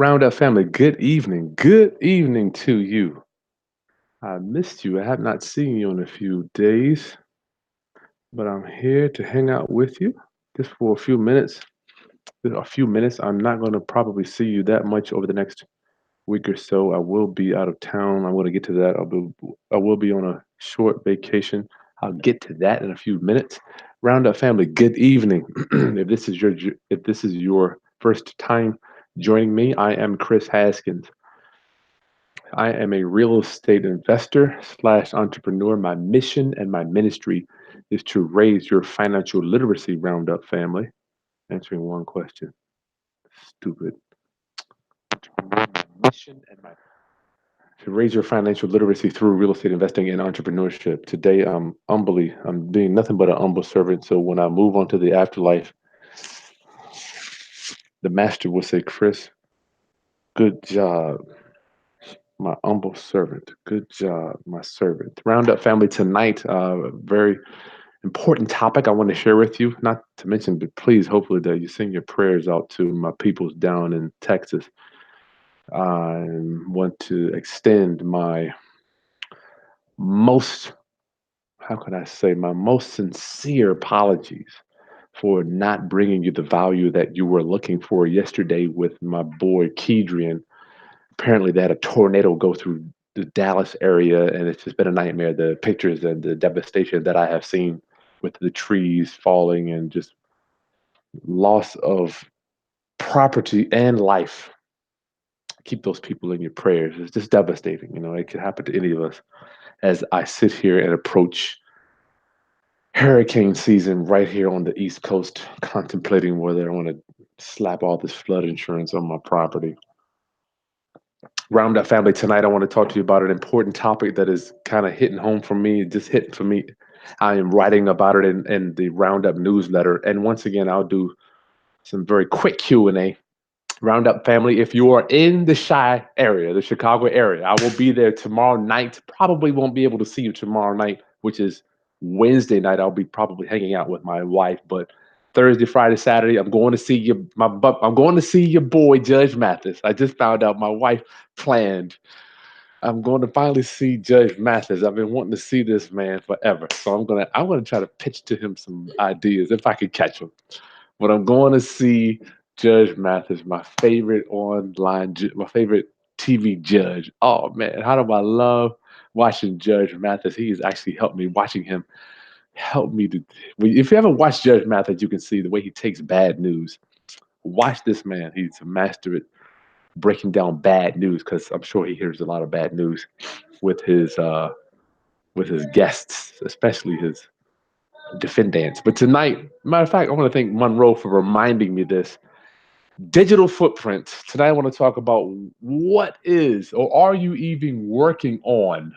Roundup family, good evening. Good evening to you. I missed you. I have not seen you in a few days, but I'm here to hang out with you just for a few minutes. A few minutes. I'm not going to probably see you that much over the next week or so. I will be out of town. I'm going to get to that. I will be on a short vacation. I'll get to that in a few minutes. Roundup family, good evening. If this is your first time joining me, I am Chris Haskins. I am a real estate investor slash entrepreneur. My mission and my ministry is to raise your financial literacy roundup family. Answering one question. Stupid. Entrepreneur, my mission and my to raise your financial literacy through real estate investing and entrepreneurship. Today, I'm being nothing but an humble servant. So when I move on to the afterlife, the master will say, Chris, good job, my humble servant. Good job, my servant. Roundup family tonight, very important topic I want to share with you. Not to mention, but please, hopefully, that you send your prayers out to my peoples down in Texas. I want to extend my most, how can I say, my most sincere apologies for not bringing you the value that you were looking for yesterday with my boy Kedrian. Apparently, they had a tornado go through the Dallas area, and it's just been a nightmare. The pictures and the devastation that I have seen with the trees falling and just loss of property and life. Keep those people in your prayers. It's just devastating. You know, it could happen to any of us. As I sit here and approach hurricane season right here on the East Coast, contemplating whether I want to slap all this flood insurance on my property. Roundup family, tonight I want to talk to you about an important topic that is kind of hitting home for me, just hitting for me. I am writing about it in the Roundup newsletter. And once again, I'll do some very quick Q&A. Roundup family, if you are in the Chi area, the Chicago area, I will be there tomorrow night. Probably won't be able to see you tomorrow night, which is Wednesday night. I'll be probably hanging out with my wife, but Thursday, Friday, Saturday, I'm going to see I'm going to see your boy Judge Mathis. I just found out my wife planned. I'm going to finally see Judge Mathis. I've been wanting to see this man forever, so I'm gonna try to pitch to him some ideas if I can catch him. But I'm going to see Judge Mathis, my favorite my favorite TV judge. Oh man, how do I love watching Judge Mathis? He has actually helped me. Watching him help me to. If you haven't watched Judge Mathis, you can see the way he takes bad news. Watch this man. He's a master at breaking down bad news because I'm sure he hears a lot of bad news with with his guests, especially his defendants. But tonight, matter of fact, I want to thank Monroe for reminding me this. Digital footprint. Tonight I want to talk about what is or are you even working on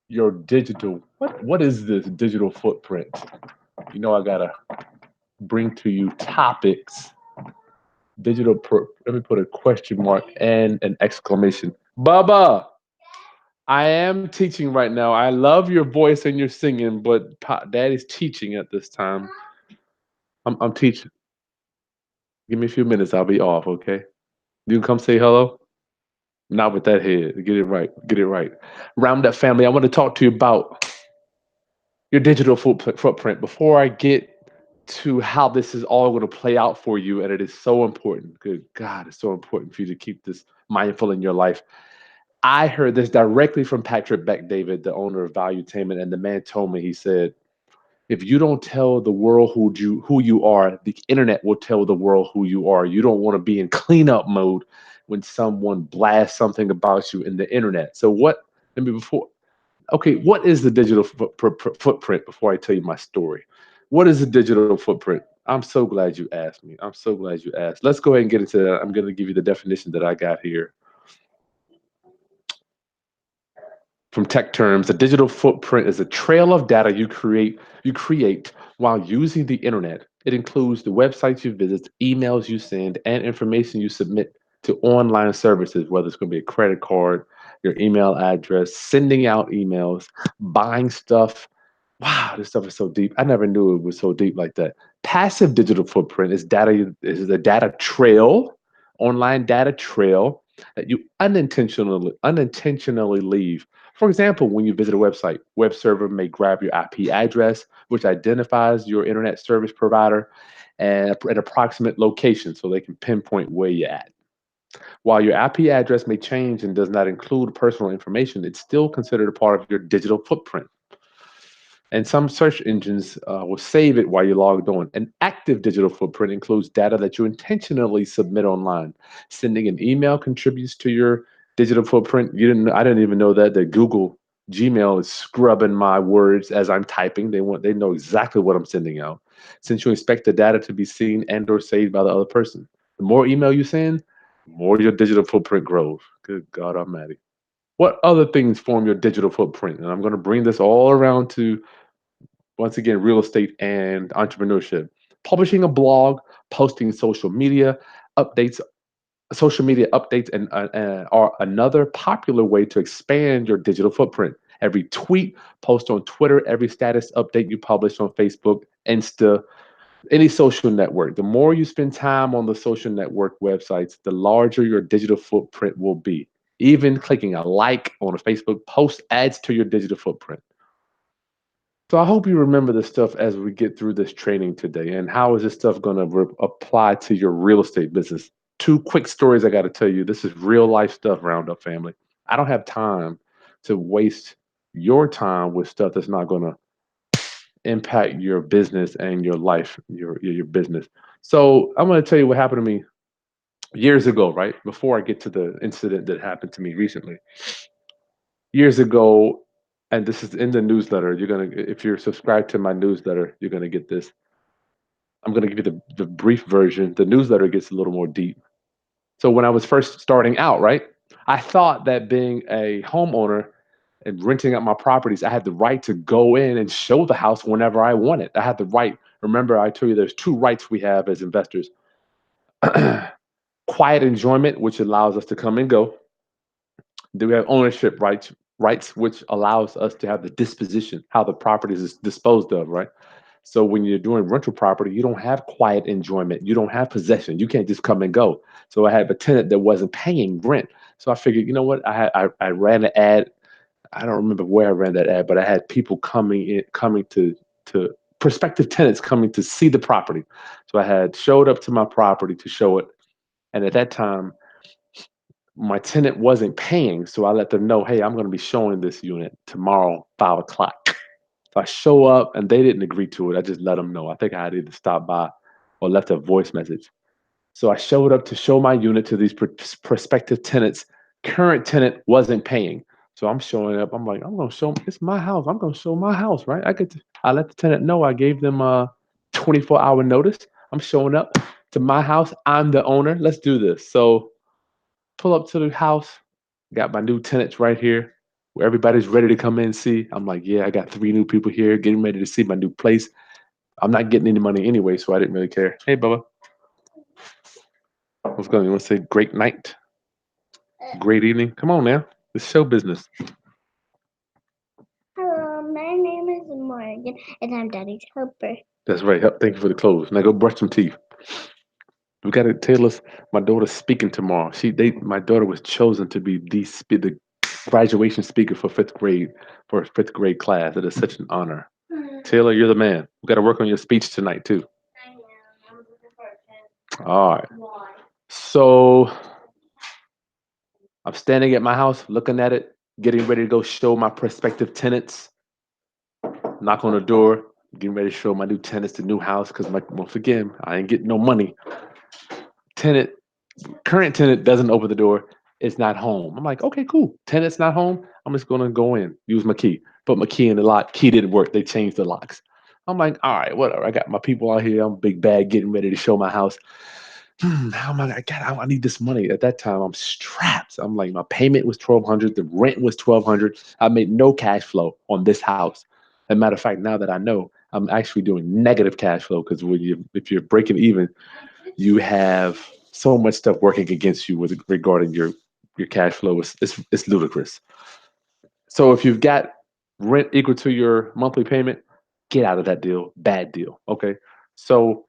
your digital what is this digital footprint? You know I gotta bring to you topics. Let me put a question mark and an exclamation. Bubba, I am teaching right now. I love your voice and your singing, but Daddy's teaching at this time. I'm teaching. Give me a few minutes. I'll be off. Okay. You can come say hello. Not with that head. Get it right. Get it right. Roundup family, I want to talk to you about your digital footprint. Before I get to how this is all going to play out for you, and it is so important. Good God, it's so important for you to keep this mindful in your life. I heard this directly from Patrick Beck David, the owner of Valuetainment, and the man told me, he said, if you don't tell the world who you are, the internet will tell the world who you are. You don't want to be in cleanup mode when someone blasts something about you in the internet. So what? I mean, what is the digital footprint? Before I tell you my story, what is the digital footprint? I'm so glad you asked me. I'm so glad you asked. Let's go ahead and get into that. I'm going to give you the definition that I got here from tech terms. A digital footprint is a trail of data you create while using the internet. It includes the websites you visit, emails you send, and information you submit to online services, whether it's going to be a credit card, your email address, sending out emails, buying stuff. Wow, this stuff is so deep. I never knew it was so deep like that. Passive digital footprint is the data trail online data trail that you unintentionally leave. For example, when you visit a website, web server may grab your IP address, which identifies your internet service provider and an approximate location so they can pinpoint where you're at. While your IP address may change and does not include personal information, it's still considered a part of your digital footprint. And some search engines will save it while you're logged on. An active digital footprint includes data that you intentionally submit online. Sending an email contributes to your digital footprint. I didn't even know that Google Gmail is scrubbing my words as I'm typing. They know exactly what I'm sending out. Since you expect the data to be seen and or saved by the other person. The more email you send, the more your digital footprint grows. Good God Almighty. What other things form your digital footprint? And I'm going to bring this all around to, once again, real estate and entrepreneurship. Publishing a blog, posting updates, social media updates, and are another popular way to expand your digital footprint. Every tweet, post on Twitter, every status update you publish on Facebook, Insta, any social network. The more you spend time on the social network websites, the larger your digital footprint will be. Even clicking a like on a Facebook post adds to your digital footprint. So I hope you remember this stuff as we get through this training today. And how is this stuff going to apply to your real estate business? Two quick stories I got to tell you. This is real life stuff, Roundup family. I don't have time to waste your time with stuff that's not going to impact your business and your life, your business. So I'm going to tell you what happened to me years ago, right? Before I get to the incident that happened to me recently. Years ago, and this is in the newsletter. If you're subscribed to my newsletter, you're gonna get this. I'm gonna give you the brief version. The newsletter gets a little more deep. So when I was first starting out, right, I thought that being a homeowner and renting out my properties, I had the right to go in and show the house whenever I wanted. I had the right. Remember, I told you there's two rights we have as investors: quiet enjoyment, which allows us to come and go. Then we have ownership rights, which allows us to have the disposition, how the property is disposed of, right? So when you're doing rental property, you don't have quiet enjoyment. You don't have possession. You can't just come and go. So I had a tenant that wasn't paying rent. So I figured, you know what? I ran an ad. I don't remember where I ran that ad, but I had people coming to prospective tenants coming to see the property. So I had showed up to my property to show it. And at that time, my tenant wasn't paying, so I let them know, hey, I'm going to be showing this unit tomorrow, 5 o'clock. So I show up and they didn't agree to it. I just let them know. I think I had either stopped by or left a voice message. So I showed up to show my unit to these prospective tenants. Current tenant wasn't paying. So I'm showing up. I'm like, I'm going to show, it's my house. I'm going to show my house, right? I let the tenant know. I gave them a 24-hour notice. I'm showing up to my house. I'm the owner. Let's do this. So pull up to the house, got my new tenants right here where everybody's ready to come in and see. I'm like, yeah, I got 3 new people here getting ready to see my new place. I'm not getting any money anyway, so I didn't really care. Hey, Bubba, what's going on? You want to say great night, great evening? Come on now. It's show business. Hello, my name is Morgan, and I'm Daddy's helper. That's right. Thank you for the clothes. Now go brush some teeth. We got to tell us my daughter's speaking tomorrow. My daughter was chosen to be the graduation speaker for for a fifth grade class. It is such an honor. Taylor, you're the man. We got to work on your speech tonight too. I know. I'm looking for a pen. All right. Why? So I'm standing at my house, looking at it, getting ready to go show my prospective tenants. Knock on the door, getting ready to show my new tenants the new house because once again, I ain't getting no money. Tenant, current tenant doesn't open the door. It's not home. I'm like, okay, cool. Tenant's not home. I'm just gonna go in, use my key, put my key in the lock. Key didn't work. They changed the locks. I'm like, all right, whatever. I got my people out here. I'm big bag, getting ready to show my house. How am I? God, I need this money. At that time, I'm strapped. I'm like, my payment was 1,200. The rent was 1,200. I made no cash flow on this house. As a matter of fact, now that I know, I'm actually doing negative cash flow because if you're breaking even, you have so much stuff working against you with regarding your cash flow. It's ludicrous. So if you've got rent equal to your monthly payment, get out of that deal. Bad deal. Okay. So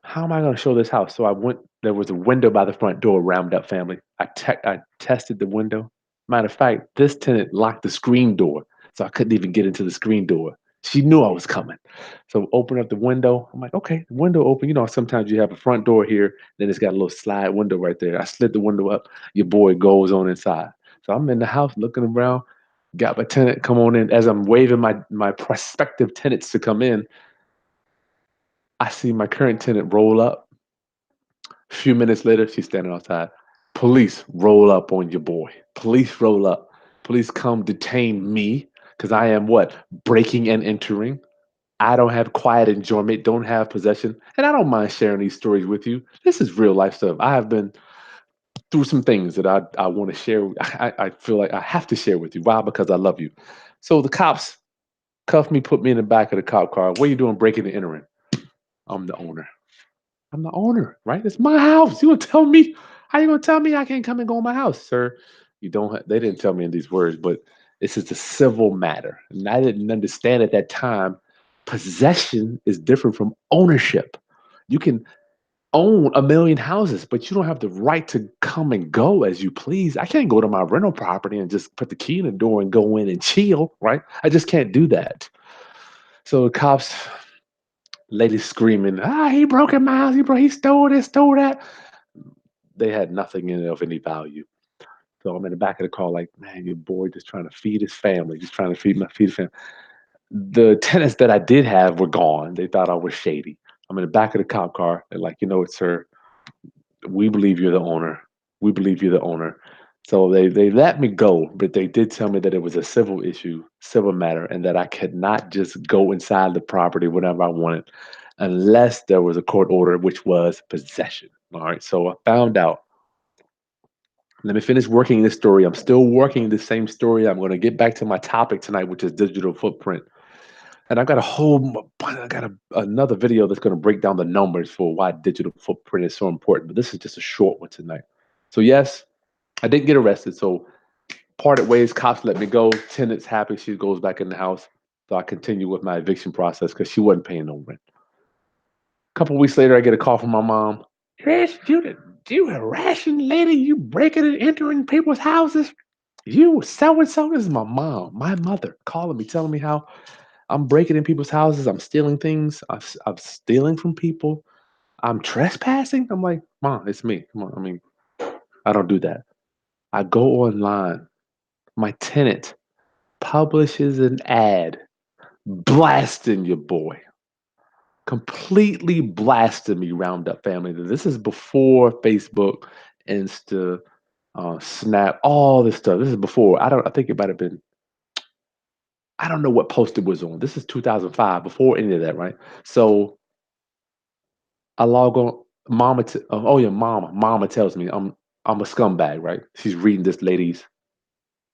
how am I going to show this house? So I went. There was a window by the front door. Roundup family. I tested the window. Matter of fact, this tenant locked the screen door, so I couldn't even get into the screen door. She knew I was coming, so open up the window. I'm like, okay, the window open. You know, sometimes you have a front door here, then it's got a little slide window right there. I slid the window up. Your boy goes on inside. So I'm in the house looking around. Got my tenant come on in. As I'm waving my prospective tenants to come in, I see my current tenant roll up. A few minutes later, she's standing outside. Police roll up on your boy. Police roll up. Police come detain me because I am what? Breaking and entering. I don't have quiet enjoyment, don't have possession. And I don't mind sharing these stories with you. This is real life stuff. I have been through some things that I want to share. I feel like I have to share with you. Why? Because I love you. So the cops cuffed me, put me in the back of the cop car. What are you doing breaking and entering? I'm the owner. I'm the owner, right? It's my house. You gonna tell me? How you gonna tell me I can't come and go in my house, sir? You don't. They didn't tell me in these words, but this is a civil matter, and I didn't understand at that time. Possession is different from ownership. You can own a million houses, but you don't have the right to come and go as you please. I can't go to my rental property and just put the key in the door and go in and chill, right? I just can't do that. So the cops, lady screaming, he broke in my house, he stole this, stole that. They had nothing in it of any value. So I'm in the back of the car, like, man, your boy just trying to feed his family, just trying to feed his family. The tenants that I did have were gone. They thought I was shady. I'm in the back of the cop car. They're like, you know what, sir? We believe you're the owner. We believe you're the owner. So they let me go, but they did tell me that it was a civil issue, civil matter, and that I could not just go inside the property whenever I wanted unless there was a court order, which was possession. All right. So I found out. Let me finish working this story. I'm still working the same story. I'm going to get back to my topic tonight, which is digital footprint. And I've got a whole, I got another video that's going to break down the numbers for why digital footprint is so important. But this is just a short one tonight. So yes, I didn't get arrested. So parted ways. Cops let me go. Tenant's happy. She goes back in the house. So I continue with my eviction process because she wasn't paying no rent. A couple weeks later, I get a call from my mom. Chris, you harassing lady, you breaking and entering people's houses. You so and so. This is my mom, my mother, calling me, telling me how I'm breaking in people's houses. I'm stealing things. I'm stealing from people. I'm trespassing. I'm like, Mom, it's me. Come on. I mean, I don't do that. I go online. My tenant publishes an ad blasting your boy, completely blasted me, Roundup family. This is before Facebook, Insta, Snap, all this stuff. This is before. I think it might have been. I don't know what post it was on. This is 2005, before any of that, right? So I log on. Oh yeah, Mama tells me I'm a scumbag, right? She's reading this lady's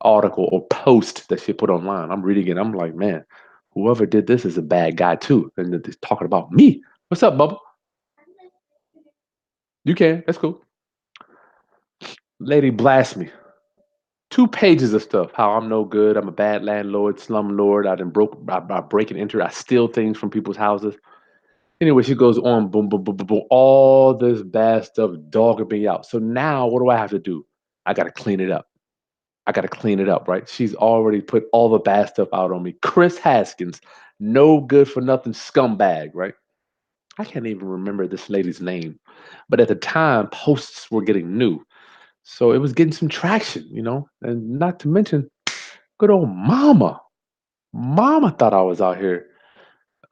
article or post that she put online. I'm reading it. I'm like, man, whoever did this is a bad guy too. And they're talking about me. What's up, Bubba? You can. That's cool. Lady blast me. 2 pages of stuff. How I'm no good. I'm a bad landlord, slumlord. I break and enter. I steal things from people's houses. Anyway, she goes on, boom, boom, boom, boom, boom. All this bad stuff, dogging me out. So now what do I have to do? I got to clean it up. I got to clean it up, right? She's already put all the bad stuff out on me. Chris Haskins, no good for nothing scumbag, right? I can't even remember this lady's name. But at the time, posts were getting new. So it was getting some traction, and not to mention good old mama. Mama thought I was out here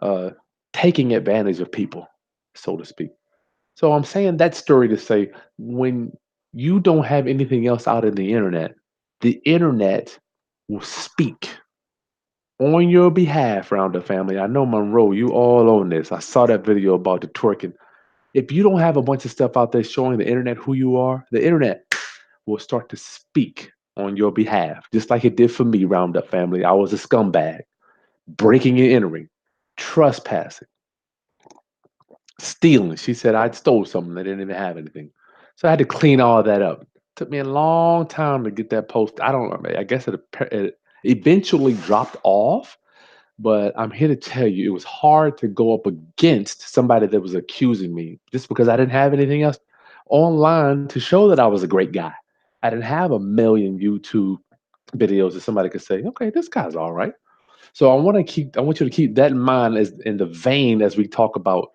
uh, taking advantage of people, so to speak. So I'm saying that story to say when you don't have anything else out in the internet will speak on your behalf, Roundup family. I know Monroe, you all on this. I saw that video about the twerking. If you don't have a bunch of stuff out there showing the internet who you are, the internet will start to speak on your behalf, just like it did for me, Roundup family. I was a scumbag, breaking and entering, trespassing, stealing. She said I stole something. They didn't even have anything. So I had to clean all that up. Took me a long time to get that post. I don't know. I guess it eventually dropped off, But I'm here to tell you it was hard to go up against somebody that was accusing me just because I didn't have anything else online to show that I was a great guy. I didn't have a million YouTube videos that somebody could say, okay, this guy's all right. So I want you to keep that in mind as in the vein as we talk about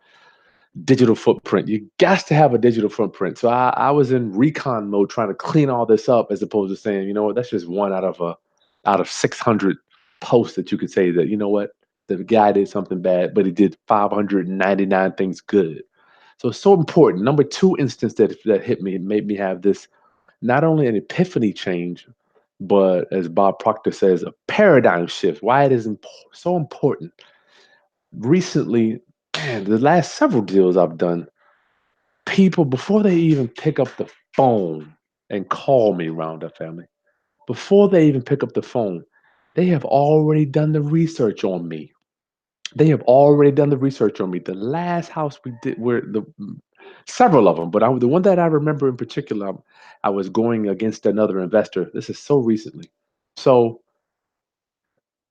digital footprint. You got to have a digital footprint. So I was in recon mode trying to clean all this up as opposed to saying, you know what, that's just one out of 600 posts that you could say that, you know what, the guy did something bad, but he did 599 things good. So it's so important. Number two instance that hit me and made me have this not only an epiphany change, but as Bob Proctor says, a paradigm shift. Why it is so important. Recently, man, the last several deals I've done, people before they even pick up the phone and call me Roundup family, before they even pick up the phone, they have already done the research on me. They have already done the research on me. The last house we did, where several of them, but the one that I remember in particular, I was going against another investor. This is so recently. So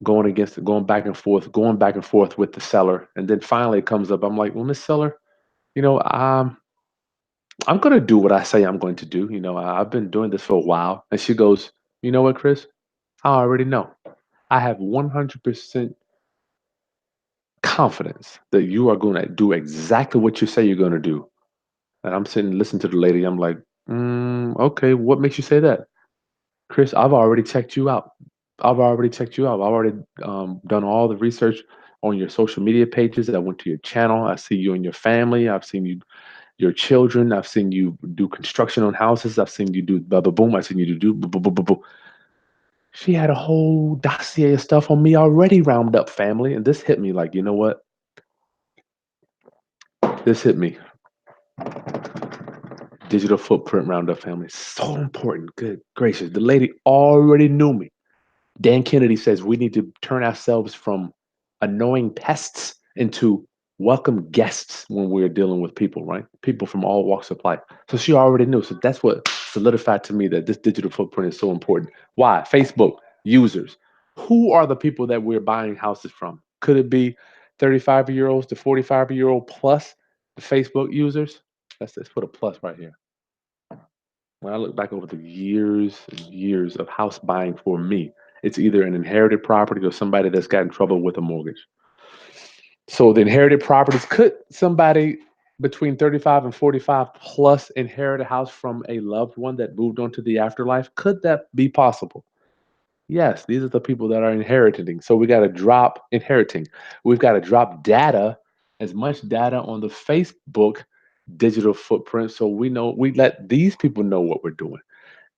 going back and forth with the seller, and then finally it comes up. I'm like, well, Miss Seller, you know, I'm going to do what I say I'm going to do. You know, I've been doing this for a while. And she goes, you know what, Chris? I already know. I have 100% confidence that you are going to do exactly what you say you're going to do. And I'm sitting listening to the lady. I'm like, okay, what makes you say that? Chris, I've already checked you out. I've already checked you out. I've already done all the research on your social media pages. I went to your channel. I see you and your family. I've seen your children. I've seen you do construction on houses. I've seen you do blah blah boom. I've seen you do blah, blah, blah, blah, blah. She had a whole dossier of stuff on me already, round up family, and this hit me like, you know what? This hit me. Digital footprint roundup family. So important. Good gracious. The lady already knew me. Dan Kennedy says we need to turn ourselves from annoying pests into welcome guests when we're dealing with people, right? People from all walks of life. So she already knew. So that's what solidified to me that this digital footprint is so important. Why? Facebook users. Who are the people that we're buying houses from? Could it be 35-year-olds to 45-year-old plus the Facebook users? Let's put a plus right here. When I look back over the years and years of house buying for me, it's either an inherited property or somebody that's got in trouble with a mortgage. So the inherited properties, could somebody between 35 and 45 plus inherit a house from a loved one that moved on to the afterlife? Could that be possible? Yes, these are the people that are inheriting. So we got to drop inheriting. We've got to drop data, as much data on the Facebook digital footprint, so we let these people know what we're doing.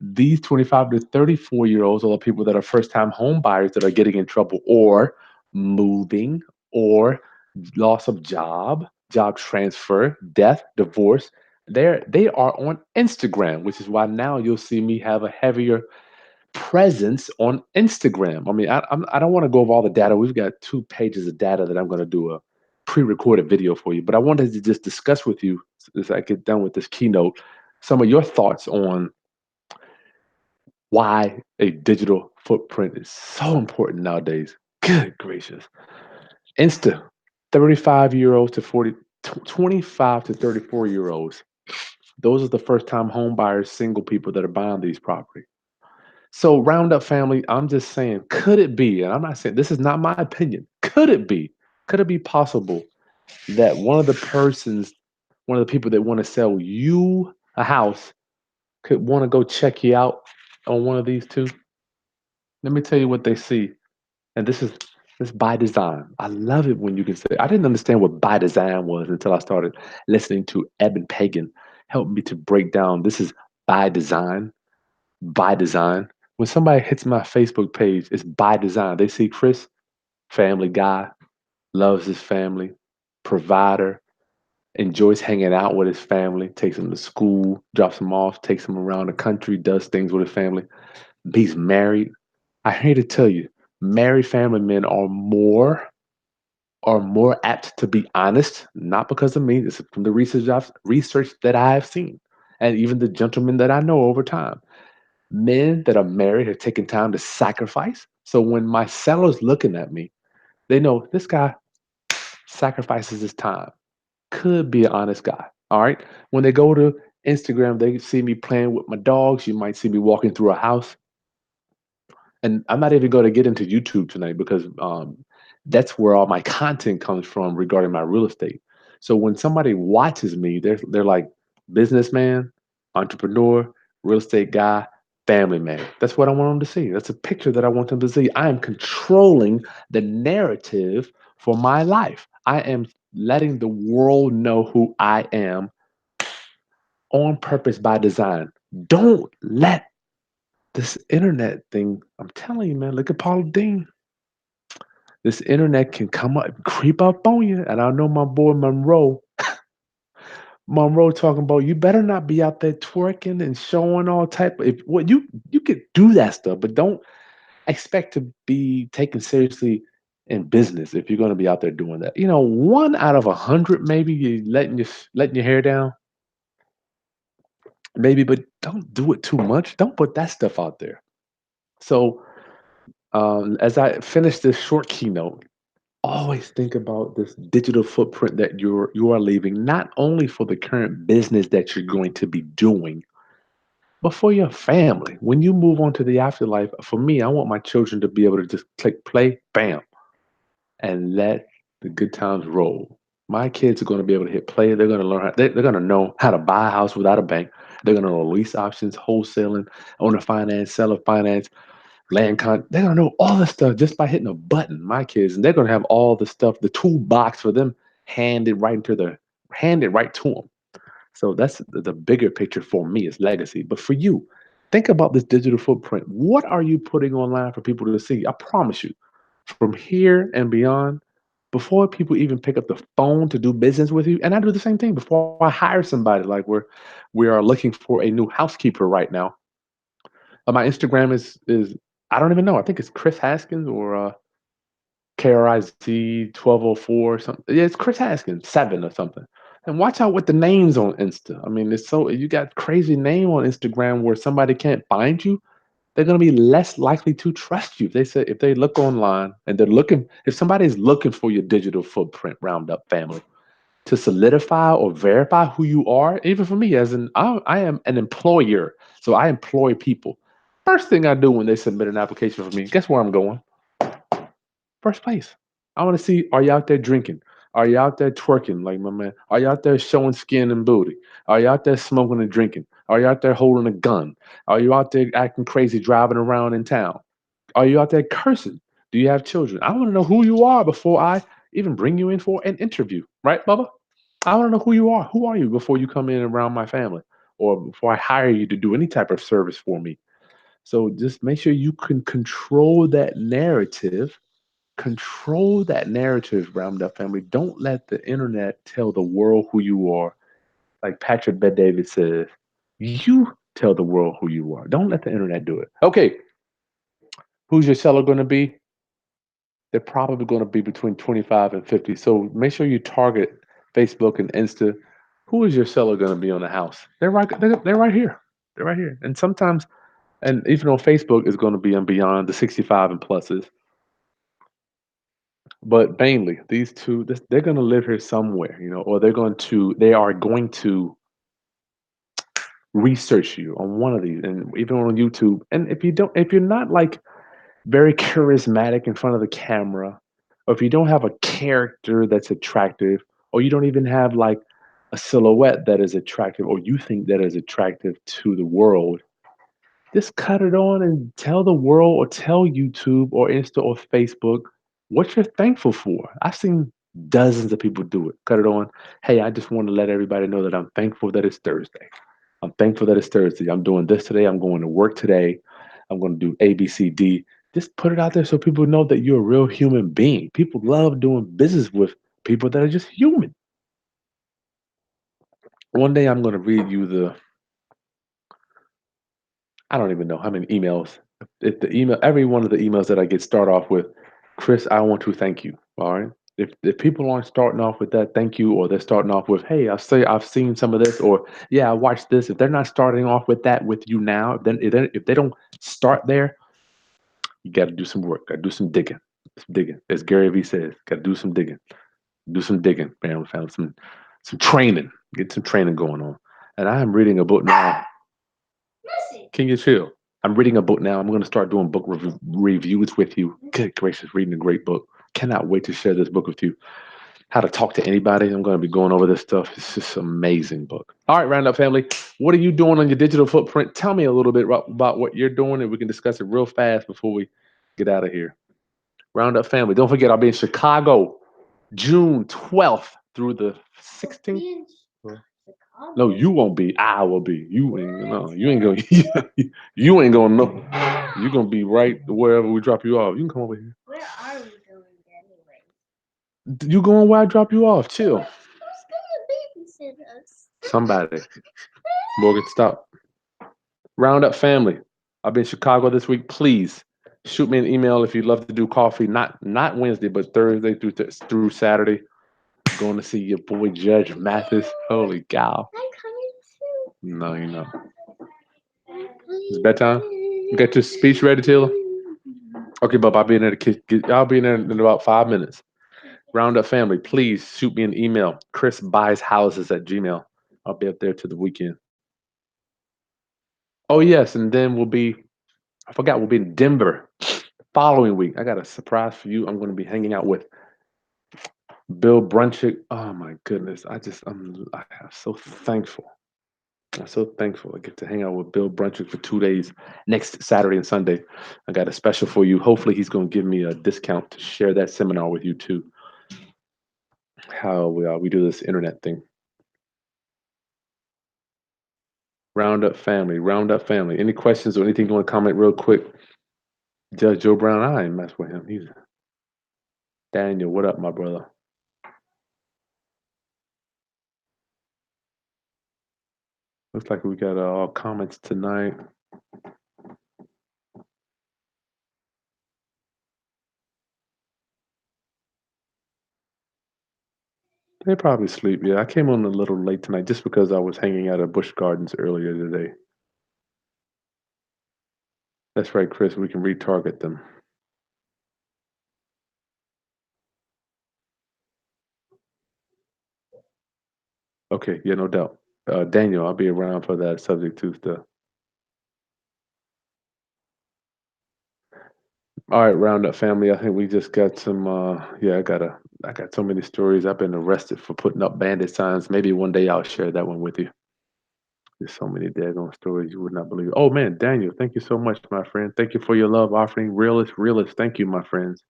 These 25 to 34-year-olds are the people that are first time home buyers that are getting in trouble or moving or loss of job transfer, death, divorce. They are on Instagram, which is why now you'll see me have a heavier presence on Instagram. I mean, I don't want to go over all the data. We've got 2 pages of data that I'm going to do a pre-recorded video for you, but I wanted to just discuss with you as I get done with this keynote some of your thoughts on why a digital footprint is so important nowadays. Good gracious. Insta, 35-year-olds to 25 to 34-year-olds. Those are the first time home buyers, single people that are buying these properties. So, Roundup family, I'm just saying, could it be, and I'm not saying this is not my opinion, could it be possible that one of the people that want to sell you a house could want to go check you out on one of these two? Let me tell you what they see. And this by design. I love it when you can say, I didn't understand what by design was until I started listening to Eben Pagan help me to break down this is by design. By design. When somebody hits my Facebook page, it's by design. They see Chris, family guy, loves his family, provider, enjoys hanging out with his family, takes him to school, drops him off, takes him around the country, does things with his family. He's married. I hate to tell you, married family men are more apt to be honest, not because of me. This is from the research that I have seen, and even the gentlemen that I know over time. Men that are married have taken time to sacrifice. So when my seller's looking at me, They know this guy sacrifices his time. Could be an honest guy. All right. When they go to Instagram, they see me playing with my dogs. You might see me walking through a house. And I'm not even going to get into YouTube tonight because that's where all my content comes from regarding my real estate. So when somebody watches me, they're like businessman, entrepreneur, real estate guy, family man. That's what I want them to see. That's a picture that I want them to see. I am controlling the narrative for my life. I am letting the world know who I am on purpose by design. Don't let this internet thing, I'm telling you, man, look at Paula Dean. This internet can come up, creep up on you. And I know my boy Monroe talking about you better not be out there twerking and showing all type of if what you could do that stuff, but don't expect to be taken seriously in business if you're gonna be out there doing that. You know, one out of 100 maybe you letting your hair down, maybe, but don't do it too much. Don't put that stuff out there. So as I finish this short keynote, always think about this digital footprint that you are leaving, not only for the current business that you're going to be doing, but for your family. When you move on to the afterlife, for me, I want my children to be able to just click play, bam, and let the good times roll. My kids are going to be able to hit play. They're going to learn they're going to know how to buy a house without a bank. They're going to know lease options, wholesaling, owner finance, seller finance, they're gonna know all this stuff just by hitting a button. My kids, and they're gonna have all the stuff, the toolbox for them handed right to them. So that's the bigger picture for me is legacy. But for you, think about this digital footprint. What are you putting online for people to see? I promise you, from here and beyond, before people even pick up the phone to do business with you, and I do the same thing before I hire somebody. Like we are looking for a new housekeeper right now. My Instagram is I don't even know. I think it's Chris Haskins or KRIZ 1204 or something. Yeah, it's Chris Haskins 7 or something. And watch out with the names on Insta. I mean, it's so you got crazy name on Instagram where somebody can't find you. They're gonna be less likely to trust you. If they look online and they're looking if somebody's looking for your digital footprint, Roundup family, to solidify or verify who you are, even for me, I am an employer, so I employ people. First thing I do when they submit an application for me, guess where I'm going? First place. I want to see, are you out there drinking? Are you out there twerking like my man? Are you out there showing skin and booty? Are you out there smoking and drinking? Are you out there holding a gun? Are you out there acting crazy driving around in town? Are you out there cursing? Do you have children? I want to know who you are before I even bring you in for an interview, right, Bubba? I want to know who you are. Who are you before you come in around my family or before I hire you to do any type of service for me? So just make sure you can control that narrative. Control that narrative, Round Up family. Don't let the internet tell the world who you are. Like Patrick Bet David says, you tell the world who you are. Don't let the internet do it. Okay, who's your seller going to be? They're probably going to be between 25 and 50. So make sure you target Facebook and Insta. Who is your seller going to be on the house? They're right here. They're right here. And sometimes, and even on Facebook, is going to be on beyond the 65 and pluses. But mainly, these two, they're going to live here somewhere, or they are going to research you on one of these, and even on YouTube. And if you're not like very charismatic in front of the camera, or if you don't have a character that's attractive, or you don't even have like a silhouette that is attractive, or you think that is attractive to the world, just cut it on and tell the world or tell YouTube or Insta or Facebook what you're thankful for. I've seen dozens of people do it. Cut it on. Hey, I just want to let everybody know that I'm thankful that it's Thursday. I'm thankful that it's Thursday. I'm doing this today. I'm going to work today. I'm going to do A, B, C, D. Just put it out there so people know that you're a real human being. People love doing business with people that are just human. One day I'm going to read you I don't even know how many emails. If the email, every one of the emails that I get start off with, Chris, I want to thank you. All right. If people aren't starting off with that thank you, or they're starting off with, hey, I've seen some of this, or yeah, I watched this. If they're not starting off with that with you now, then if they don't start there, you got to do some work, got to do some digging. Some digging, as Gary Vee says. Got to do some digging. Do some digging, man. We found some training. Get some training going on. And I am reading a book now. Can you chill? I'm reading a book now. I'm going to start doing book reviews with you. Good gracious, reading a great book. Cannot wait to share this book with you. How to talk to anybody. I'm going to be going over this stuff. It's just an amazing book. All right, Roundup family. What are you doing on your digital footprint? Tell me a little bit about what you're doing, and we can discuss it real fast before we get out of here. Roundup family. Don't forget, I'll be in Chicago June 12th through the 16th. No, you won't be. I will be. You ain't no. You ain't gonna. You ain't gonna know. You gonna be right wherever we drop you off. You can come over here. Where are we going anyway? You going where I drop you off? Chill. Who's gonna babysit us? Somebody. Morgan, stop. Roundup family. I'll be in Chicago this week. Please shoot me an email if you'd love to do coffee. Not Wednesday, but Thursday through Saturday. Going to see your boy Judge Mathis. Holy cow. I'm coming too. No, you're not. It's bedtime. You got your speech ready, Taylor? Okay, Bob. I'll be in there. I'll be in there in about 5 minutes. Roundup family, please shoot me an email. ChrisBuysHouses@gmail. I'll be up there to the weekend. Oh yes, and then I forgot we'll be in Denver the following week. I got a surprise for you. I'm going to be hanging out with Bill Brunchick. Oh my goodness. I'm so thankful. I'm so thankful I get to hang out with Bill Brunchick for 2 days next Saturday and Sunday. I got a special for you. Hopefully he's going to give me a discount to share that seminar with you too. How we do this internet thing. Roundup family. Any questions or anything you want to comment real quick? Judge Joe Brown, I ain't mess with him. He's Daniel. What up, my brother? Looks like we got all comments tonight. They probably sleep. Yeah, I came on a little late tonight just because I was hanging out at Busch Gardens earlier today. That's right, Chris. We can retarget them. Okay, yeah, no doubt. Daniel, I'll be around for that subject too. Stuff. All right, Roundup family. I think we just got some. I got so many stories. I've been arrested for putting up bandit signs. Maybe one day I'll share that one with you. There's so many daggone stories you would not believe. Oh man, Daniel, thank you so much, my friend. Thank you for your love offering. Realist. Thank you, my friends.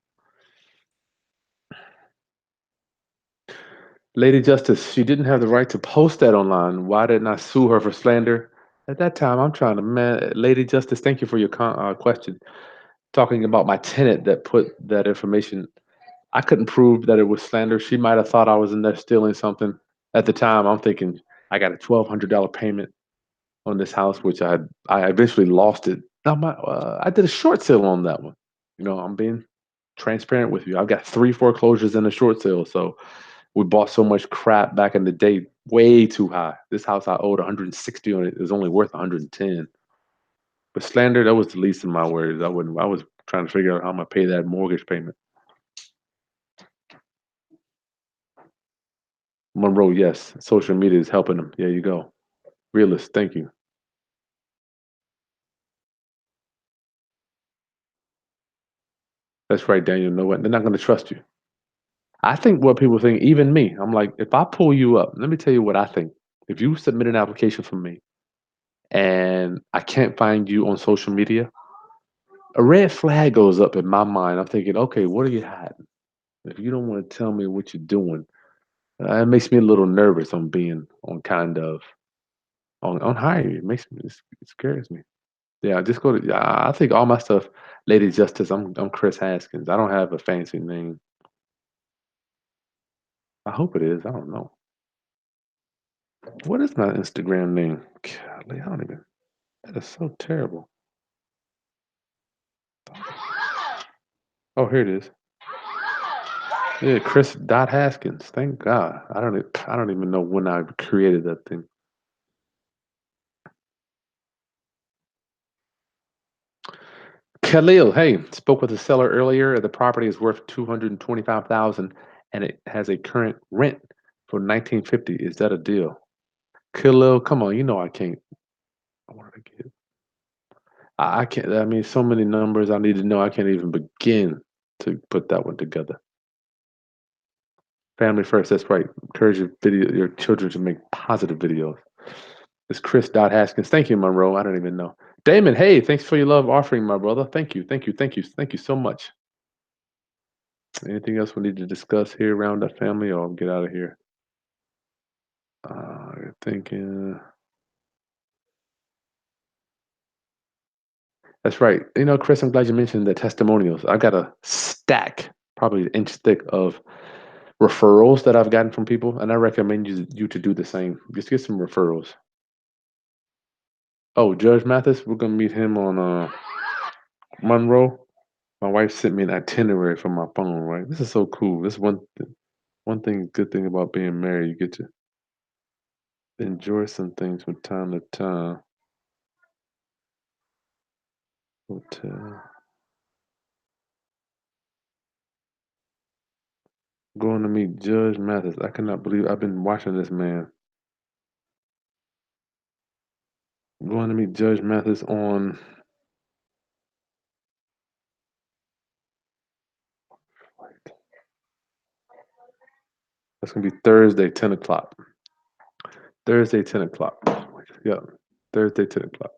Lady Justice, she didn't have the right to post that online. Why didn't I sue her for slander? At that time, I'm trying to man. Lady Justice, thank you for your question. Talking about my tenant that put that information, I couldn't prove that it was slander. She might have thought I was in there stealing something. At the time, I'm thinking I got a $1,200 payment on this house, which I eventually lost it. Now I did a short sale on that one. I'm being transparent with you. I've got 3 foreclosures in a short sale, so we bought so much crap back in the day, way too high. This house I owed 160 on it. It was only worth 110. But slander, that was the least of my worries. I was trying to figure out how I'm gonna pay that mortgage payment. Monroe, yes, social media is helping them. There you go. Realist, thank you. That's right, Daniel. No, what? They're not gonna trust you. I think what people think, even me, I'm like, if I pull you up, let me tell you what I think. If you submit an application for me and I can't find you on social media, a red flag goes up in my mind. I'm thinking, okay, what are you hiding? If you don't want to tell me what you're doing, it makes me a little nervous on being on kind of on hiring. It makes me it scares me. Yeah, just go to. Yeah, I think all my stuff, Lady Justice. I'm Chris Haskins. I don't have a fancy name. I hope it is. I don't know. What is my Instagram name? Golly, I don't even. That is so terrible. Oh, here it is. Yeah, Chris Dot Haskins. Thank God. I don't even know when I created that thing. Khalil, hey, spoke with the seller earlier. The property is worth 225,000 and it has a current rent for 1950. Is that a deal? Khalil, come on, you know I can't. I wanted to get. I can't. I mean, so many numbers I need to know. I can't even begin to put that one together. Family first. That's right. Encourage your children to make positive videos. It's Chris Dot Haskins. Thank you, Monroe. I don't even know. Damon, hey, thanks for your love offering, my brother. Thank you, thank you, thank you, thank you so much. Anything else we need to discuss here around that family, or I'll get out of here? Thinking. That's right. You know, Chris, I'm glad you mentioned the testimonials. I got a stack, probably an inch thick, of referrals that I've gotten from people, and I recommend you to do the same. Just get some referrals. Oh, Judge Mathis, we're gonna meet him on Monroe. My wife sent me an itinerary from my phone. Right, this is so cool. This is one thing, good thing about being married. You get to enjoy some things from time to time. Hotel. Going to meet Judge Mathis. I cannot believe I've been watching this man. Going to meet Judge Mathis on. That's gonna be Thursday, 10 o'clock. Thursday, 10 o'clock. Yeah, Thursday, 10 o'clock.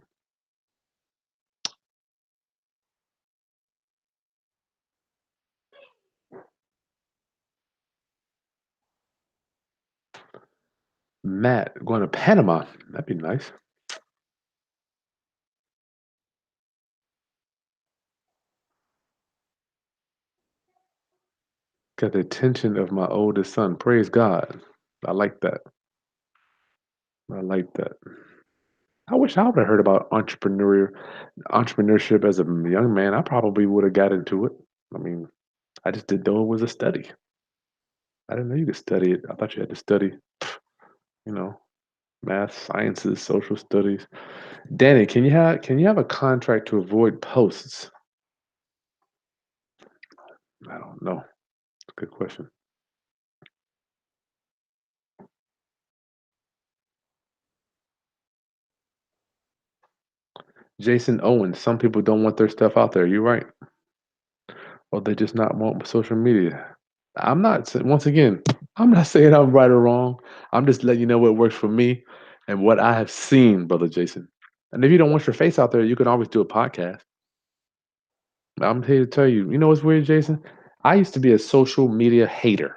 Matt going to Panama. That'd be nice. Got the attention of my oldest son. Praise God. I like that. I like that. I wish I would have heard about entrepreneurship as a young man. I probably would have got into it. I mean, I just didn't know it was a study. I didn't know you could study it. I thought you had to study, you know, math, sciences, social studies. Danny, can you have a contract to avoid posts? I don't know. Good question. Jason Owens. Some people don't want their stuff out there. You're right. Or they just not want social media. Once again, I'm not saying I'm right or wrong. I'm just letting you know what works for me and what I have seen, brother Jason. And if you don't want your face out there, you can always do a podcast. I'm here to tell you. You know what's weird, Jason? I used to be a social media hater.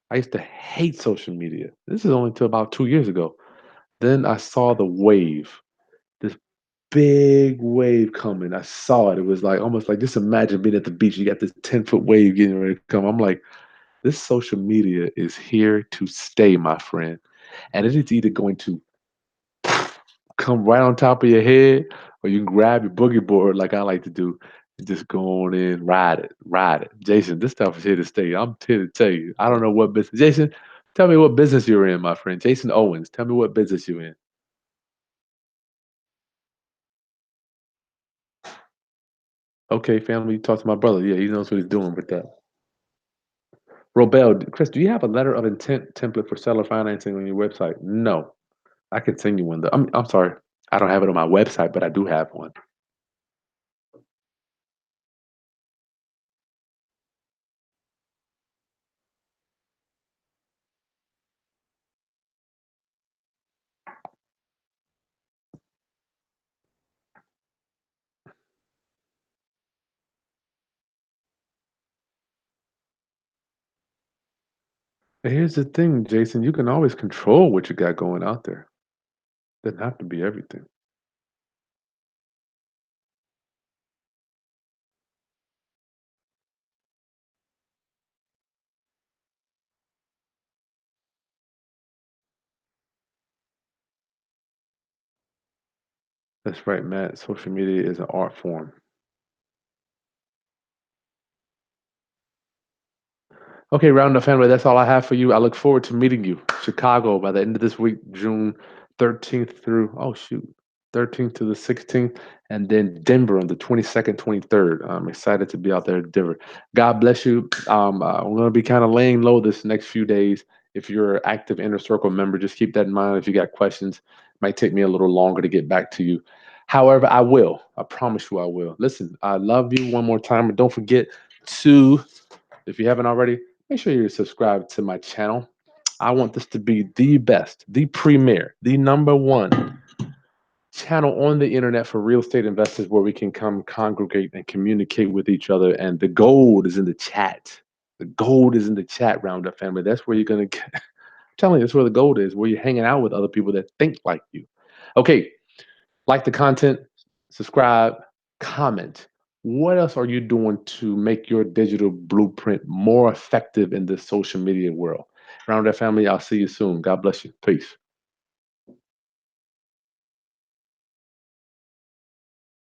I used to hate social media. This is only till about 2 years ago. Then I saw the wave, this big wave coming. I saw it. It was like almost like just imagine being at the beach. You got this 10-foot wave getting ready to come. I'm like, this social media is here to stay, my friend. And it is either going to come right on top of your head, or you can grab your boogie board like I like to do and just go on in, ride it, ride it. Jason, this stuff is here to stay. I'm here to tell you. I don't know what business. Jason, tell me what business you're in, my friend. Jason Owens, tell me what business you're in. Okay, family, you talk to my brother. Yeah, he knows what he's doing with that. Robel, Chris, do you have a letter of intent template for seller financing on your website? No. I can send you one though. I'm sorry. I don't have it on my website, but I do have one. But here's the thing, Jason, you can always control what you got going out there. Doesn't have to be everything. That's right, Matt. Social media is an art form. Okay, Roundup family, that's all I have for you. I look forward to meeting you. Chicago by the end of this week, June 13th through, oh shoot. 13th to the 16th, and then Denver on the 22nd, 23rd. I'm excited to be out there in Denver. God bless you. I'm going to be kind of laying low this next few days. If you're an active Inner Circle member, just keep that in mind. If you got questions, it might take me a little longer to get back to you. However, I will. I promise you I will. Listen, I love you one more time. And don't forget to, if you haven't already, make sure you subscribe to my channel. I want this to be the best, the premier, the number one channel on the internet for real estate investors where we can come congregate and communicate with each other. And the gold is in the chat. The gold is in the chat, Roundup family. That's where you're going to get. I'm telling you, that's where the gold is, where you're hanging out with other people that think like you. Okay, like the content, subscribe, comment. What else are you doing to make your digital blueprint more effective in this social media world? Roundup family, I'll see you soon. God bless you. Peace.